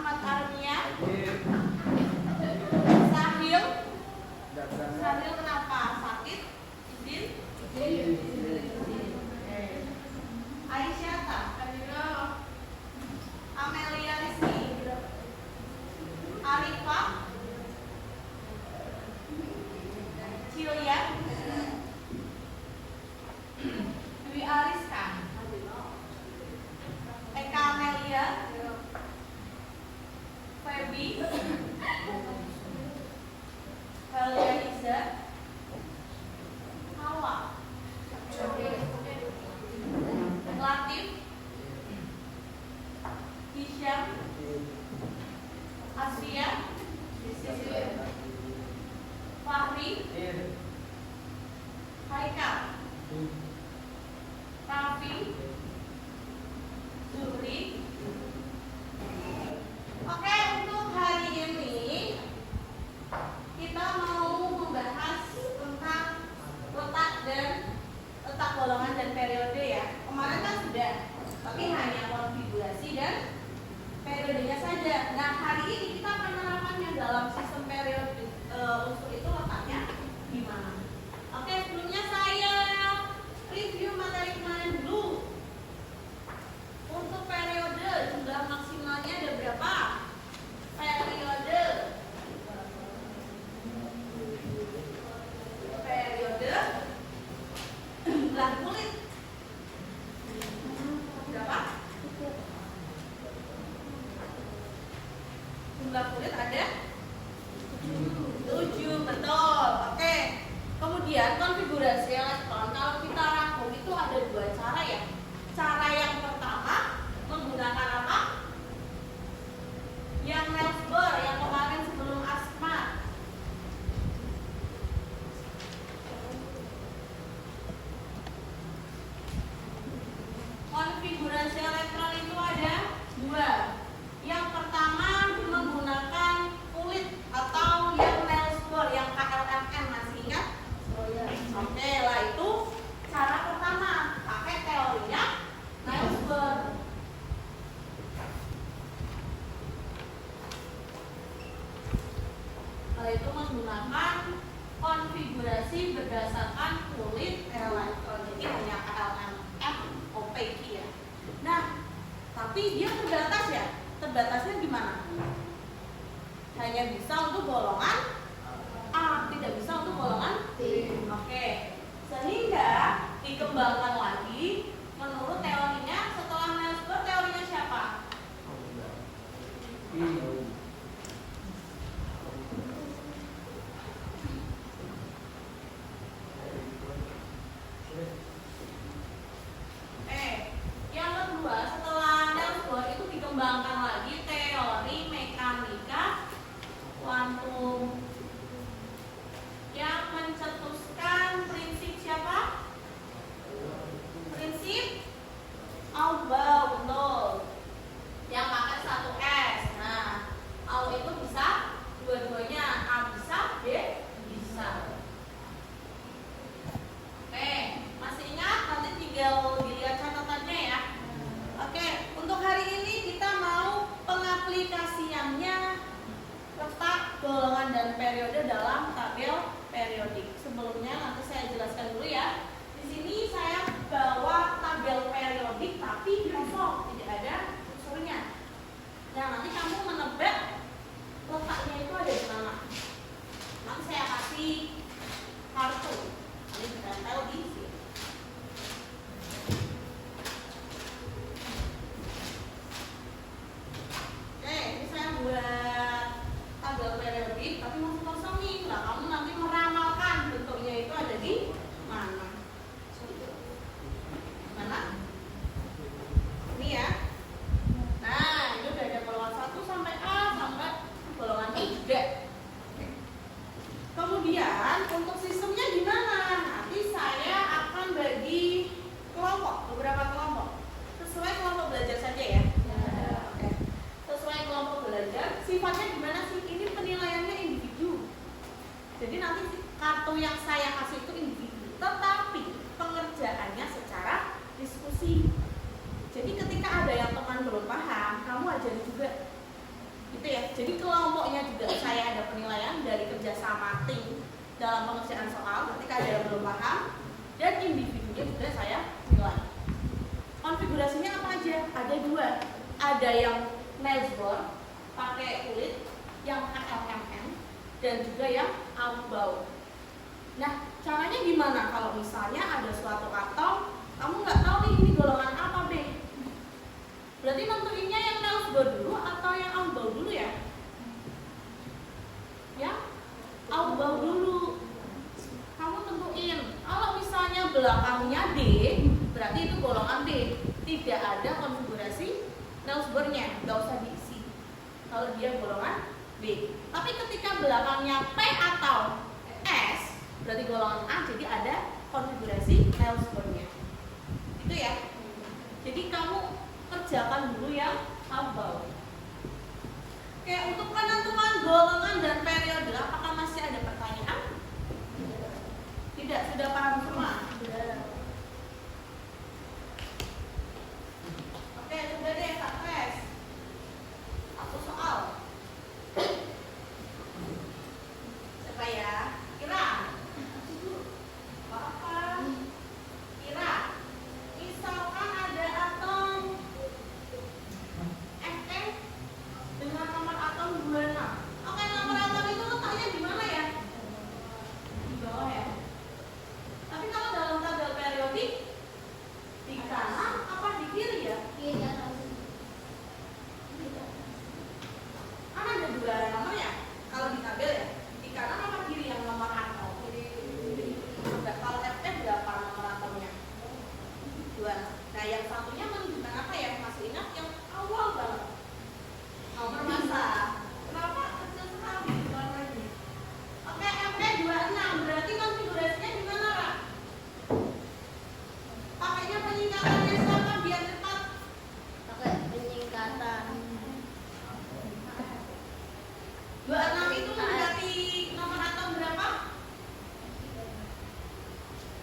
Ahmad Armia. Sahil. Sahil kenapa? Sakit? Izin? Aisyah tak? Amelia Rizky. Arifah. Cilia. Dwi Ariska. Eka Amelia. Feby. Halia Iza. Hawa. Latif. Hisham. Asfia. Fahri. Haikal. Raffi. Zuhri. Oke, untuk hari ini kita mau membahas tentang letak golongan dan periode ya. Kemarin kan sudah, tapi hanya konfigurasi dan periodenya saja. Nah, hari ini kita akan menerapkannya dalam sistem periode. Unsur itu letaknya di mana? Oke, sebelumnya saya review materi kemarin dulu. Untuk periode jumlah maksimalnya ada berapa? Periode jumlah kulit berapa? Jumlah kulit ada 7, betul. Oke. Kemudian konfigurasi elektron kalau kita rangkum itu ada 2 cara ya. Cara yang pertama menggunakan apa? Yang Niels Bohr yang kemarin sebelum asma. Konfigurasi elektron itu ada 2. Yang pertama menggunakan kulit atau yang Niels Bohr yang KLMN, masih ingat? Oke lah, itu cara pertama pakai teorinya Niels Bohr. Itu menggunakan konfigurasi berdasarkan kulit elektron, jadi hanya KLMN OPQ ya. Nah, tapi dia terbatas ya. Terbatasnya gimana? Hanya bisa untuk golongan A, tidak bisa untuk golongan B. Oke. Sehingga dikembangkan lagi menurut teorinya setelah Niels Bohr, teorinya siapa? Yang kedua, setelah Niels Bohr itu dikembangkan lagi teori mekanika kuantum yang mencetuskan prinsip siapa? Prinsip Aufbau, betul. Yang pakai 1S. Nah, Au itu bisa dua-duanya, A bisa, B bisa. Oke, masih ingat? Nanti tinggal dilihat catatannya ya. Oke, untuk hari ini kita mau pengaplikasiannya letak golongan dan periode dalam tabel periodik. Sebelumnya nanti saya jelaskan dulu ya. Di sini saya bawa tabel periodik tapi kosong, tidak ada unsurnya. Nah, nanti kamu menebak letaknya itu ada di mana. Nanti saya kasih kartu. Nanti ditempel di sini. Oke, ini saya buat tabel periodik tapi masih kosong nih. Nah, kamu nanti meramalkan bentuknya itu ada di mana. dua, ada yang nails bor pakai kulit yang HLMN dan juga yang outbound. Nah, caranya gimana kalau misalnya ada suatu atom kamu nggak tahu nih ini golongan apa B? Berarti nentuinnya yang nails bor dulu atau yang outbound dulu ya? Ya, outbound dulu. Kamu tentuin. Kalau misalnya belakangnya D, berarti itu golongan D. Tidak ada konfigurasi nails bornya, nggak usah diisi. Kalau dia golongan B. Tapi ketika belakangnya P atau S, berarti golongan A, jadi ada konfigurasi nails bornya. Itu ya. Jadi kamu kerjakan dulu yang outbound. Oke, untuk penentuan golongan dan periode, apakah masih ada pertanyaan? Tidak, sudah paham semua? Oke, sudah deh, Kak Tes. Satu soal. Siapa ya? Kira? Apa? Kira? Misalkan ada atom Fe dengan nomor atom 26. Oke, nomor atom itu letaknya di mana ya? Di bawah ya. Tapi kalau dalam tabel periodik di kanan apa di kiri ya? Kiri kanan. Kan ada dua nomor ya? Kalau di tabel ya, di kanan apa kiri yang nomor atom? Kiri. Kalau Fe berapa nomor atomnya? 2. Nah, yang satunya menunjukkan apa ya? Masih ingat yang awal banget? Nomor massa. Kenapa kecil sekali warnanya? Oke, Fe 26. Berarti konfigurasinya gimana, Ra? Pakainya penyingkatannya siapa biar cepat? Pakai penyingkatan. 26 itu berarti nomor atom berapa?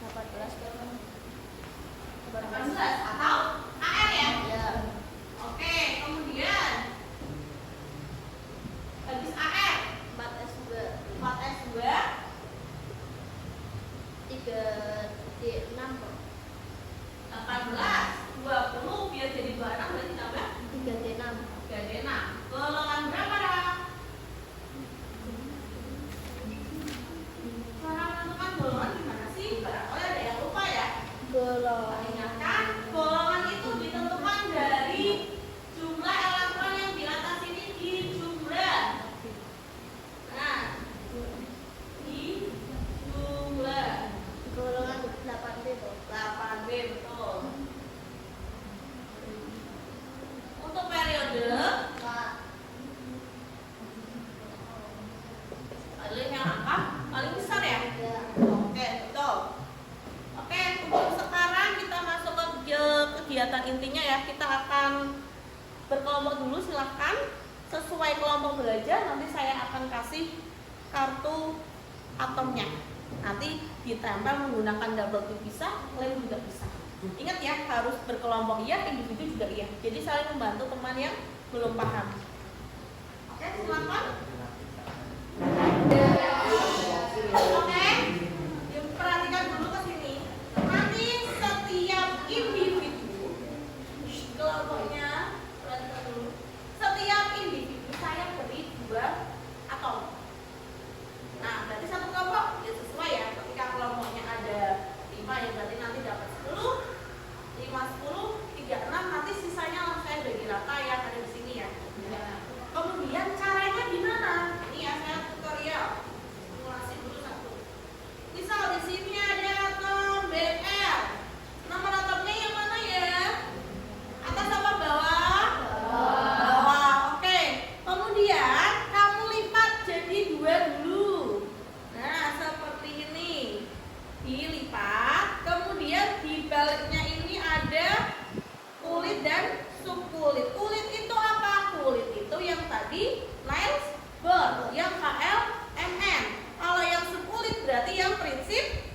14 kan? 18 atau AR ya? Ya. Oke, kemudian habis AR 4S2. 4S2 3D6. 18 20 biar jadi 26 berarti tambah 3D6. 3D6. Golongan berapa, Ra? Cara menentukan golongan gimana sih? Barangkali ada yang lupa ya. Golongan. Ingatkan, golongan itu ditentukan dari jumlah elektron yang di atas ini dijumlah. Nah, dijumlah. Golongan 8D tuh. 8B betul. Untuk periode paling yang angka paling besar ya? Ya. Oke, betul. Oke, untuk sekarang kita masuk ke kegiatan intinya ya. Kita akan berkelompok dulu, silahkan. Sesuai kelompok belajar, nanti saya akan kasih kartu atomnya. Nanti ditempel menggunakan double click bisa, lem juga bisa. Ingat ya, harus berkelompok iya, individu juga iya. Jadi saling membantu teman yang belum paham. Oke, silakan. Oke, perhatikan dulu ke sini. Nanti setiap individu, kelompoknya perhatikan dulu. Setiap individu saya beri 2 atom. Nah, berarti satu kelompok ya sesuai ya. Ketika kelompoknya ada 5 ya berarti nanti dapat 10, 5, 10, 3, 6. Nanti sisanya langsung saya bagi rata yang ada di sini ya. Kemudian caranya gimana? Ini ya saya tutorial. Simulasi dulu satu. Misal di sini ada atom BR. Nomor atomnya yang mana ya? Atas apa bawah? Bawah. Oke. Kemudian kamu lipat jadi 2 dulu. Nah, seperti ini. Dilipat. Kemudian di baliknya ini ada kulit dan subkulit. Kulit itu apa? Kulit itu yang tadi nails bor, yang HLMN. Kalau yang subkulit berarti yang prinsip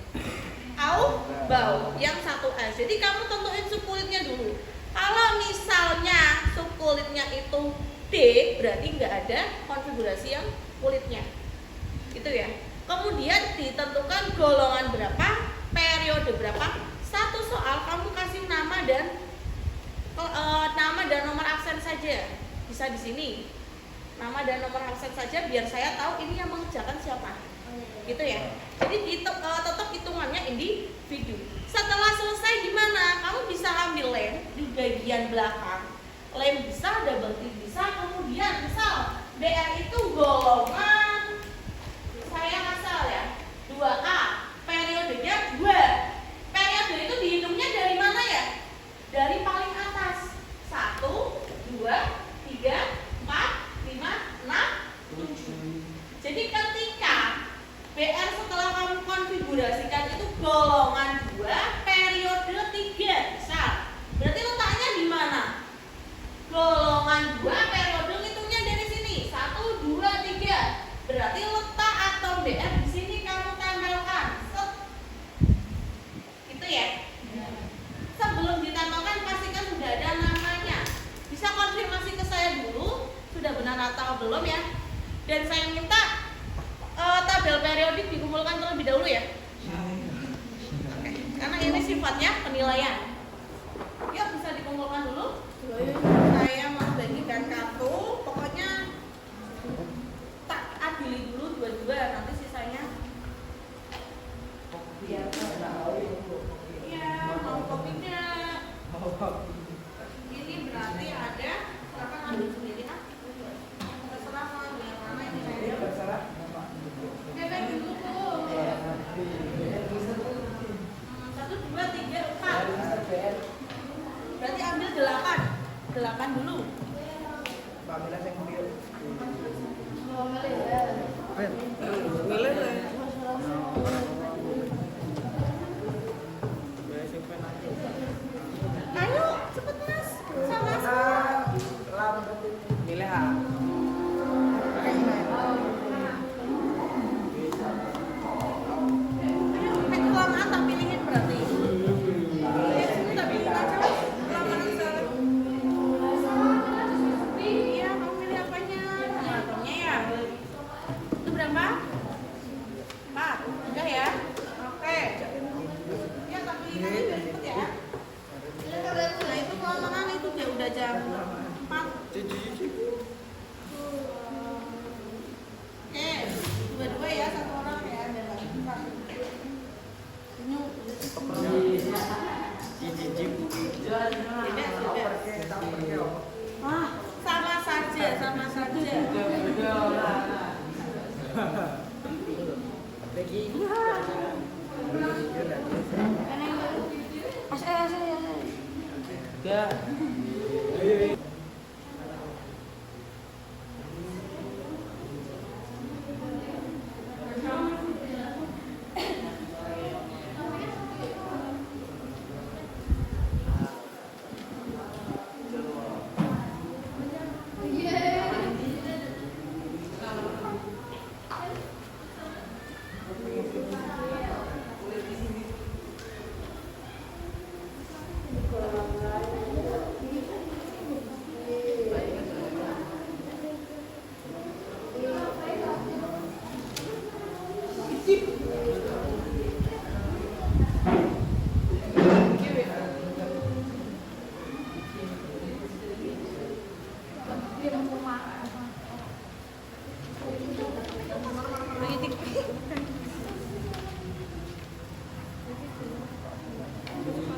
outbound, yang 1S. Jadi kamu tentuin subkulitnya dulu. Kalau misalnya subkulitnya itu D, berarti nggak ada konfigurasi yang kulitnya. Gitu ya. Kemudian ditentukan golongan berapa, periode berapa. Satu soal kamu kasih nama dan saja, bisa di sini. Nama dan nomor handset saja biar saya tahu ini yang mengerjakan siapa. Gitu ya. Jadi tetap hitungannya individu. Setelah selesai gimana? Kamu bisa ambil lem di bagian belakang. Lem bisa, double tick bisa, kemudian misal BR itu golongan saya ngasal ya 2A, periodenya 2. Periode itu dihitungnya dari mana ya? Dari paling atas 1, 2, 3, 4, 5, 6, 7. Jadi ketika BR setelah kamu konfigurasikan itu golongan 2, periode 3 misal. Berarti letaknya di mana? Golongan 2, periode hitungnya dari sini 1, 2, 3. Berarti letak atau BR di sini kamu tempelkan. Gitu ya. Sebelum ditempelkan pastikan sudah ada namanya. Bisa konfirmasi ke saya dulu sudah benar atau belum ya. Dan saya minta tabel periodik dikumpulkan terlebih dahulu ya. Oke. Karena ini sifatnya penilaian. Yuk bisa dikumpulkan dulu. Saya mau bagikan kartu. Pokoknya tak adili dulu dua-dua. Nanti sisanya. Iya, mau kopi enggak? Ini berarti ada. Silakan ambil sendiri ah. Terserah mau ambil yang mana ini saya. Bebek dulu. 1, 2, 3, 4. Berarti ambil 8 dulu. Ayo cepet mas, sama Milih ayo kelamaan tak pilihin berarti. Ini tak pilih aja mas. Iya, kamu pilih apanya? Kartonnya ya. Itu berapa? 4. Udah ya? Oke. Ya, tak pilih nanti biar cepet ya. Nah itu kelamaan itu dia udah jam 4. Oke, dua-dua ya, satu orang ya. Ada lagi 4. Ini beda. Wah, sama saja.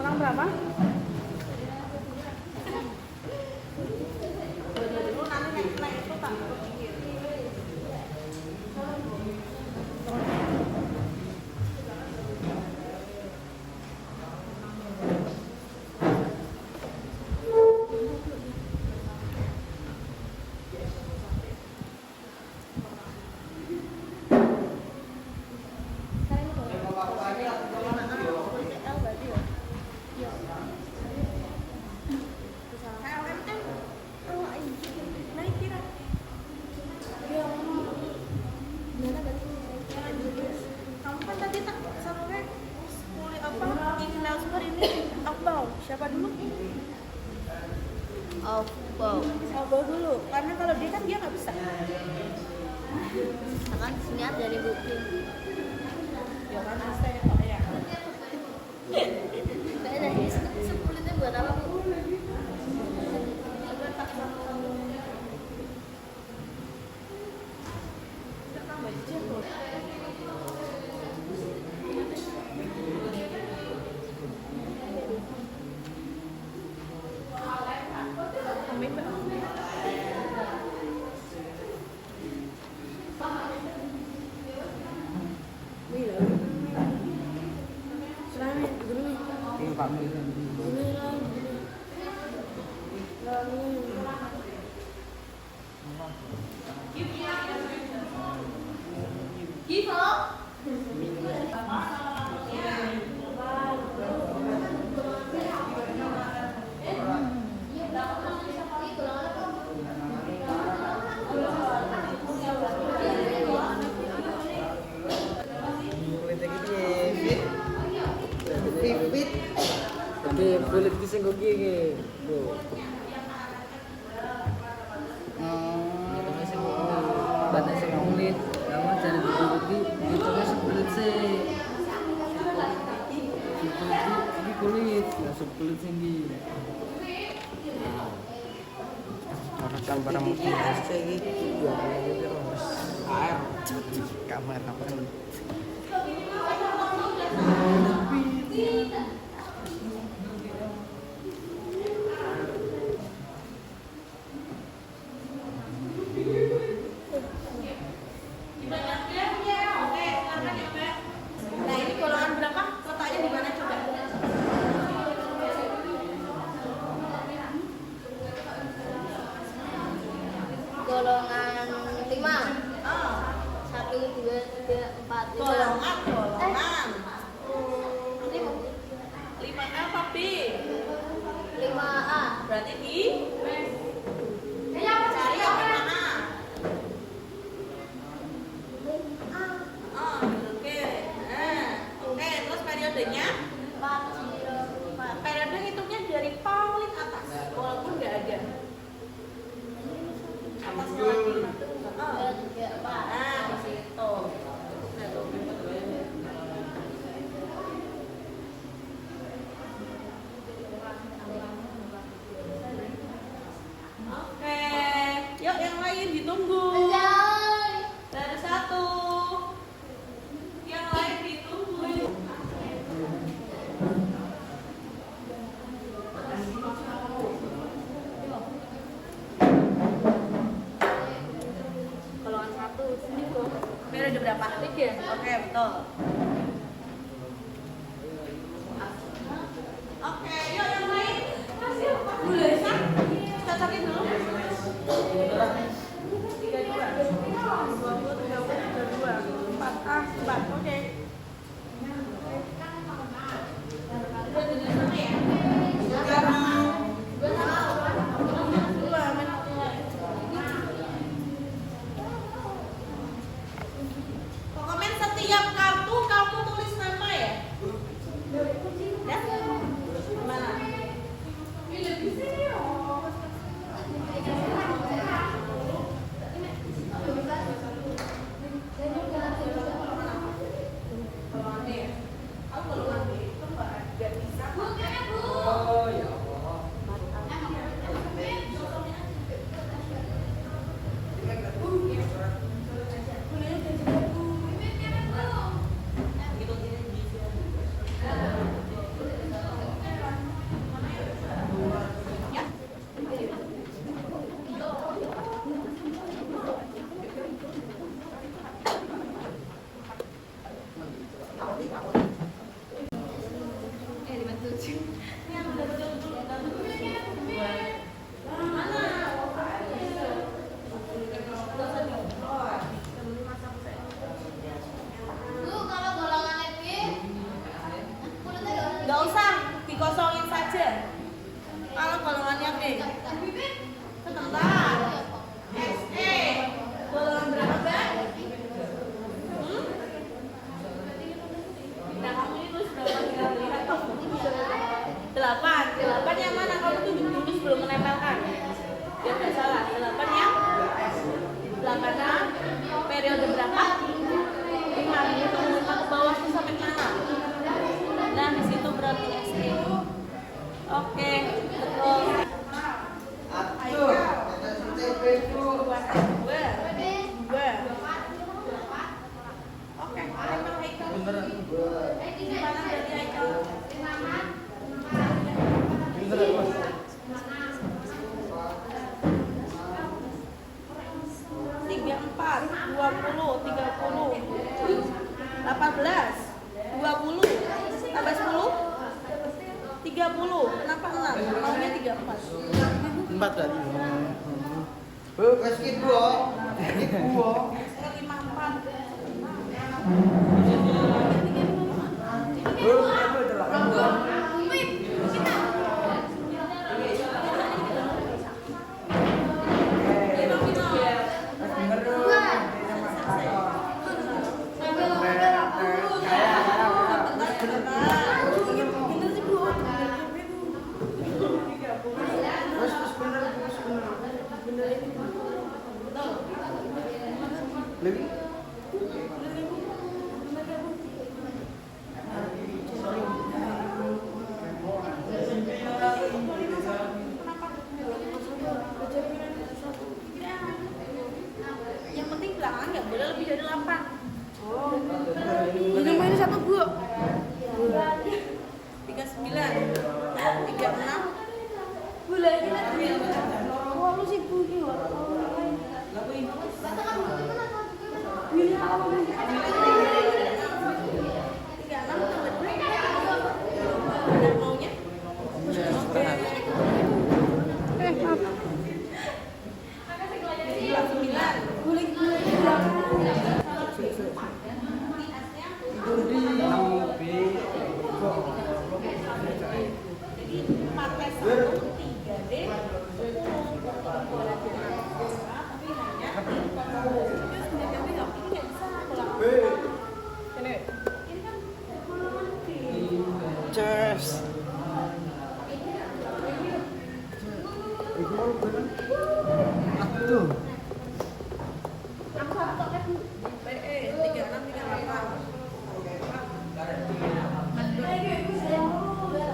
Orang berapa? Dulu nanti yang kena itu tak berpikir. Siapa dulu? Albau dulu, karena kalau dia kan dia nggak bisa. Kan sini ada dari buku. Ya kan bisa ya Pak ya. Kayaknya dari 10 itu buat apa bu? Coba tak sama Bro. Hitungnya sing batas sing kulit. Kamu jadi putih, hitungnya kulit sih. Ini kulit, nggak kulit tinggi. Rekam barang SC iki 20 terus. Air kamera apa ini? Nah, ini golongan berapa? Letaknya di mana coba? Golongan 5. Oh, 1, 2, 3, 4, 5. golongan. 5. 5 apa B? 5A. Berarti di cari yang 5A. Oh, oke. Nah, oke, terus periodenya? 4. Periode hitungnya dari paling atas, walaupun nggak ada. Atasnya lagi. Oh. 3, 4. Nah, di situ. Nah, tuh. Oke, yuk yang lain ditunggu. Dari 1. Yang lain ditunggu. Golongan 1. Periode berapa? 3. Oke, betul. Oke, yuk yang lain. Bu Lesa, cocokin dulu. 32. 4A, 4. Oke. Udah tujuh sama ya? Dua, pokoknya setiap kartu kamu tulis nama ya? Ya? Mana? Golongan D ya? Aku golongan D, itu nggak bisa. Oh ya Allah. Nggak usah, dikosongin saja. Kalau golongannya B. Sebentar. SE. Golongan berapa, Mbak? Nah, kamu ini tulis berapa? Tinggal lihat toh. 8. 8 yang mana? Kamu tunjuk dulu sebelum menempelkan. Biar nggak salah. 8 ya? 8A. Periode berapa? 5. Hitung 5 ke bawah tuh sampai mana? Nah, di situ berarti SE. Oke, betul. Ayo. Dua. Oke, Haikal, Haikal. Beneran. Gimana berarti Haikal? Beneran, Bos. 34, 20, 30, 18, 20, tambah 10, 30. Kenapa 6? Maunya 34. 4 tadi. Skip dua. Skip dua. Saya 54. Lebih. Yang penting bilangan nggak boleh lebih dari 8. Udah main satu Bu. 39, 36. Wah, lu sibuk nih, Wak. Maunya? Jadi 4 tes 1, 3D, 10. Tapi hanya tapi nggak bisa pulang. Ini kan Cheers. Tuh. PE 36, 38.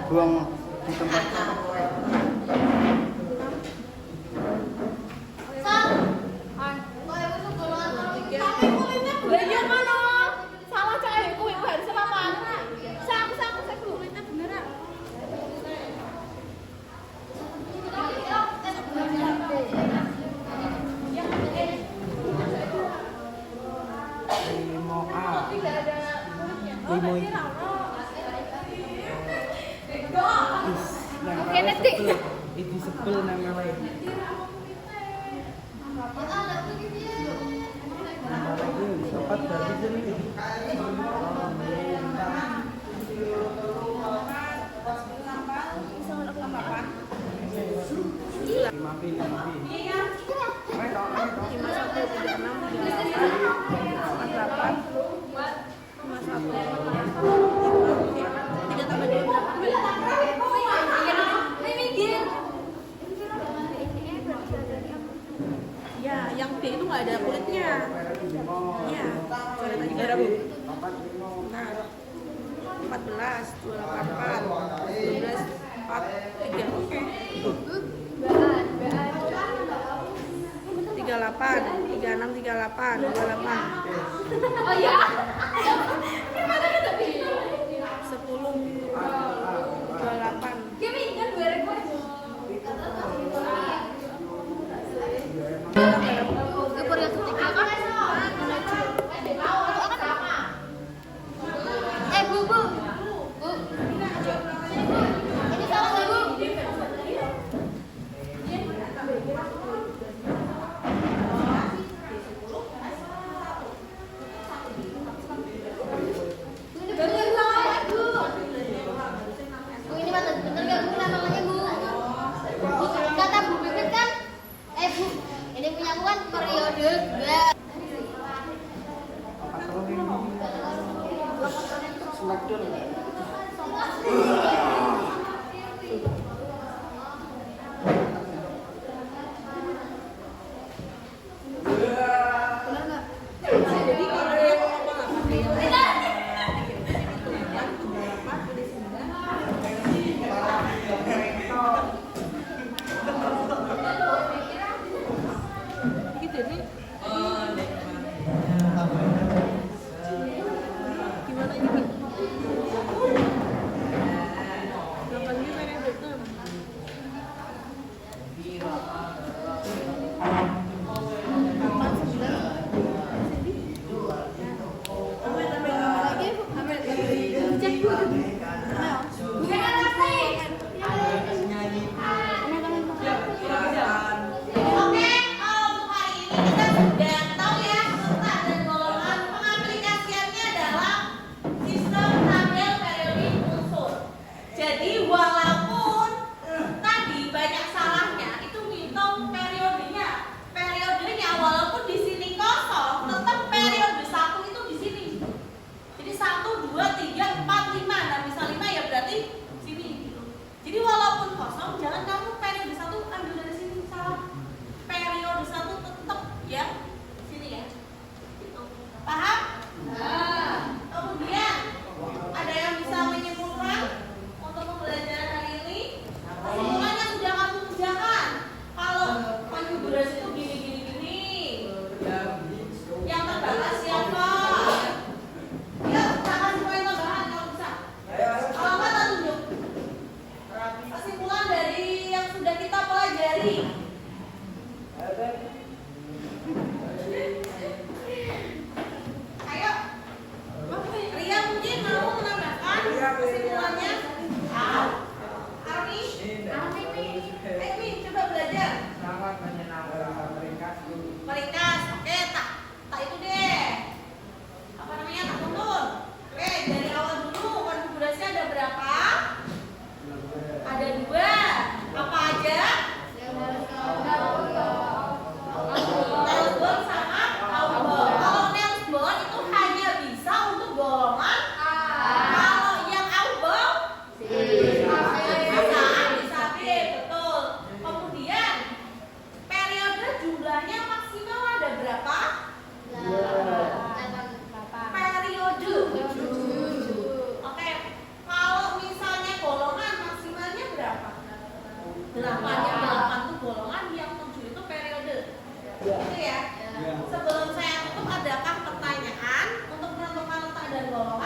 Buang di tempat. Lah iya mana? Salah cewekku yang harus selamat. Sang saya kulitnya beneran. Limo A. Tidak ada kulitnya. Limo itu. Oke, nanti. Itu sebel namanya. Nama lagi sempat dari sini. Lima pilih. Ya, yang B itu nggak ada kulitnya. Ya, coret aja darah Bu. Nah, 14, 284, 12, 4, 3, oke. 38, 36, 38, 28. Oh ya. 10, 28. Kimi kan gue request. Gue yang ketiga kan. Bu. Bu. Ini salah nggak Bu? Ferry. Ayo. Ria mungkin mau menambahkan kesimpulannya. Armi, coba belajar. Sangat menyenangkan mereka. Meringkas, oke, tak itu deh. Apa namanya, tak tuntun. Oke, dari awal dulu konfigurasi ada berapa? Ada 2. Apa aja? Nelsbon sama outbound. Kalau Nelsbon itu hanya bisa untuk golongan A. Kalau yang outbound bisa B, betul. Kemudian periode jumlahnya maksimal ada berapa? Periode. Oke, kalau misalnya golongan maksimalnya berapa? 8. Yang 8 itu golongan, yang 7 itu periode. Gitu ya. Sebelum saya tutup, adakah pertanyaan untuk menentukan letak dan golongan?